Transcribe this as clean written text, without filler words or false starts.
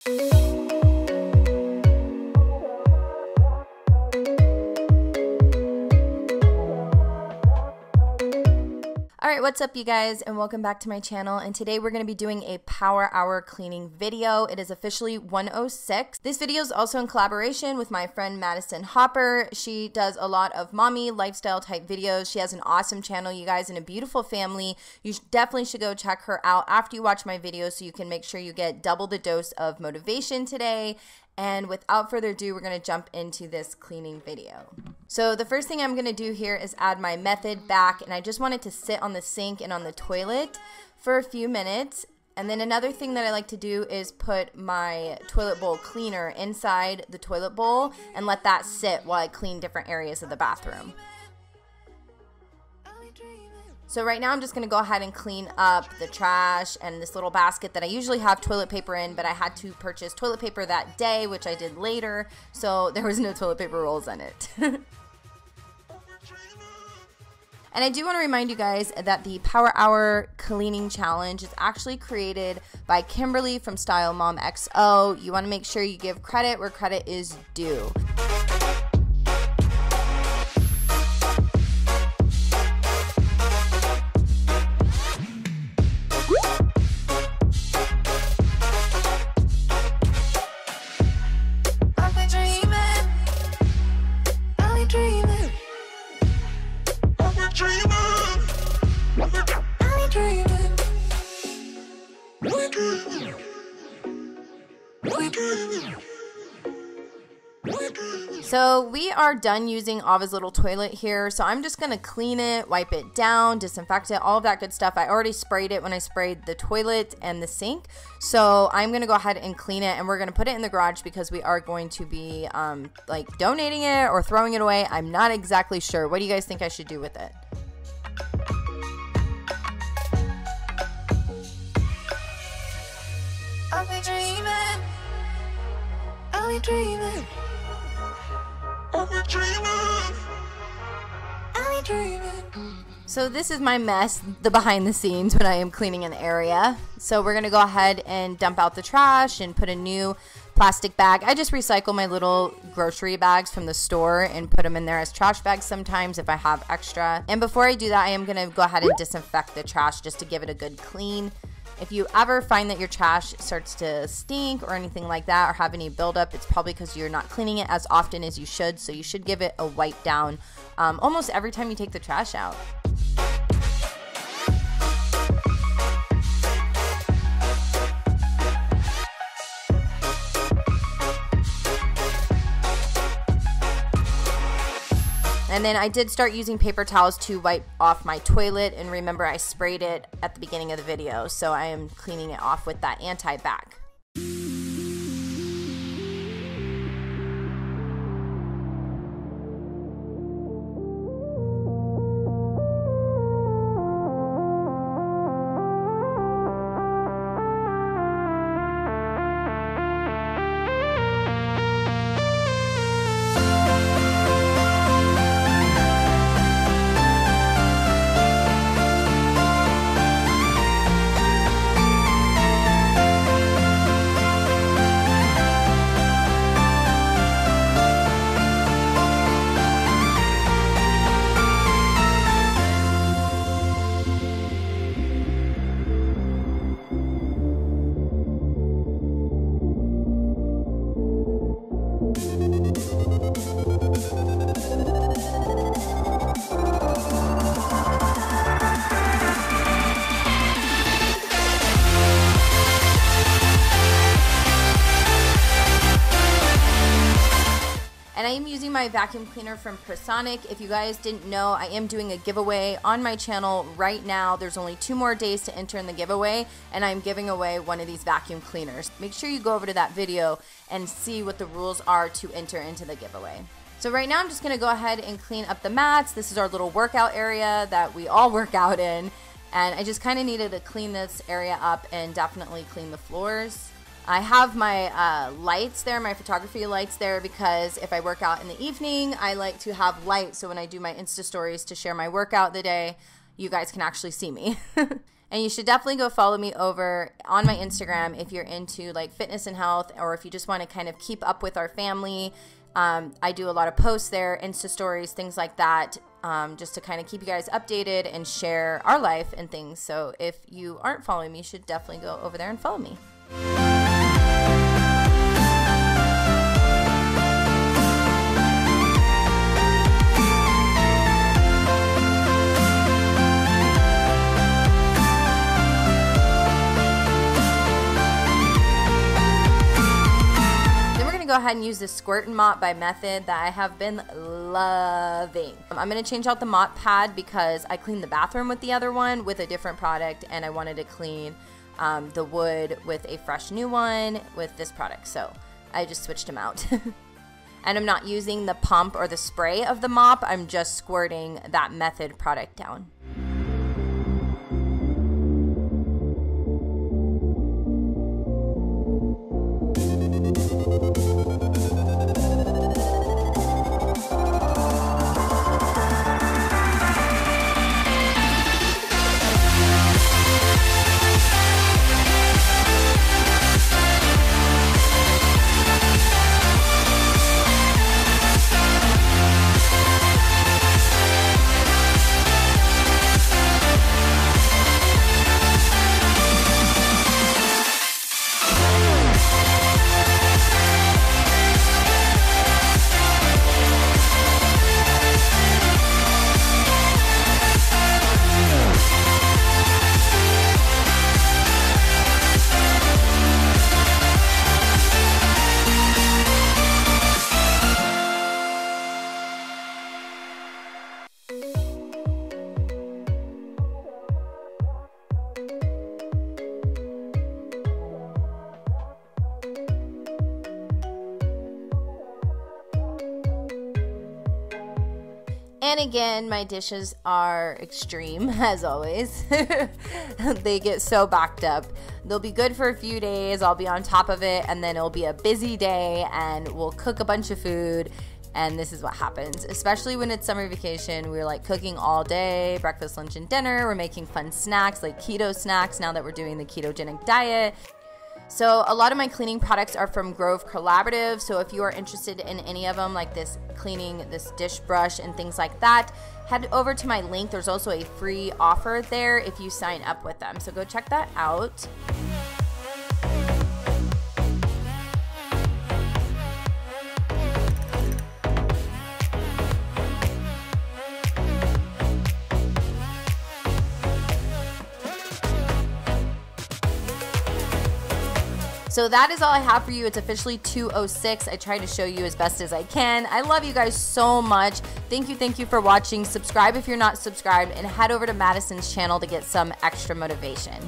Alright, what's up you guys, and welcome back to my channel, and today we're going to be doing a power hour cleaning video. It is officially 1:06. This video is also in collaboration with my friend Madison Hopper. She does a lot of mommy lifestyle type videos. She has an awesome channel, you guys, and a beautiful family. You definitely should go check her out after you watch my video so you can make sure you get double the dose of motivation today. And without further ado, we're going to jump into this cleaning video. So the first thing I'm going to do here is add my method back, and I just want it to sit on the sink and on the toilet for a few minutes. And then another thing that I like to do is put my toilet bowl cleaner inside the toilet bowl and let that sit while I clean different areas of the bathroom. So right now I'm just going to go ahead and clean up the trash and this little basket that I usually have toilet paper in, but I had to purchase toilet paper that day, which I did later, so there was no toilet paper rolls in it. And I do want to remind you guys that the Power Hour Cleaning Challenge is actually created by Kimberly from Style Mom XO. You want to make sure you give credit where credit is due. So we are done using Ava's little toilet here, so I'm just going to clean it, wipe it down, disinfect it, all of that good stuff. I already sprayed it when I sprayed the toilet and the sink, so I'm going to go ahead and clean it, and we're going to put it in the garage because we are going to be like donating it or throwing it away. I'm not exactly sure. What do you guys think I should do with it? I'll be dreaming. I'll be dreaming. So this is my mess, the behind the scenes when I am cleaning an area. So we're going to go ahead and dump out the trash and put a new plastic bag. I just recycle my little grocery bags from the store and put them in there as trash bags sometimes if I have extra. And before I do that, I am going to go ahead and disinfect the trash just to give it a good clean. If you ever find that your trash starts to stink or anything like that, or have any buildup, it's probably because you're not cleaning it as often as you should. So you should give it a wipe down almost every time you take the trash out. And then I did start using paper towels to wipe off my toilet, and remember I sprayed it at the beginning of the video, so I am cleaning it off with that anti-bac. And I am using my vacuum cleaner from Personic. If you guys didn't know, I am doing a giveaway on my channel right now. There's only 2 more days to enter in the giveaway, and I'm giving away one of these vacuum cleaners. Make sure you go over to that video and see what the rules are to enter into the giveaway. So right now I'm just going to go ahead and clean up the mats. This is our little workout area that we all work out in. And I just kind of needed to clean this area up and definitely clean the floors. I have my lights there, my photography lights there, because if I work out in the evening, I like to have light so when I do my Insta stories to share my workout the day, you guys can actually see me. And you should definitely go follow me over on my Instagram if you're into like fitness and health, or if you just want to kind of keep up with our family. I do a lot of posts there, Insta stories, things like that, just to kind of keep you guys updated and share our life and things. So if you aren't following me, you should definitely go over there and follow me. Go ahead and use the Squirt and Mop by Method that I have been loving. I'm going to change out the mop pad because I cleaned the bathroom with the other one with a different product, and I wanted to clean the wood with a fresh new one with this product, so I just switched them out. And I'm not using the pump or the spray of the mop, I'm just squirting that Method product down. And again, my dishes are extreme, as always. They get so backed up. They'll be good for a few days, I'll be on top of it, and then it'll be a busy day, and we'll cook a bunch of food, and this is what happens. Especially when it's summer vacation, we're like cooking all day, breakfast, lunch, and dinner. We're making fun snacks, like keto snacks, now that we're doing the ketogenic diet. So a lot of my cleaning products are from Grove Collaborative, so if you are interested in any of them, like this cleaning, this dish brush and things like that, head over to my link. There's also a free offer there if you sign up with them, so go check that out. So that is all I have for you. It's officially 2:06. I try to show you as best as I can. I love you guys so much. Thank you for watching. Subscribe if you're not subscribed, and head over to Madison's channel to get some extra motivation.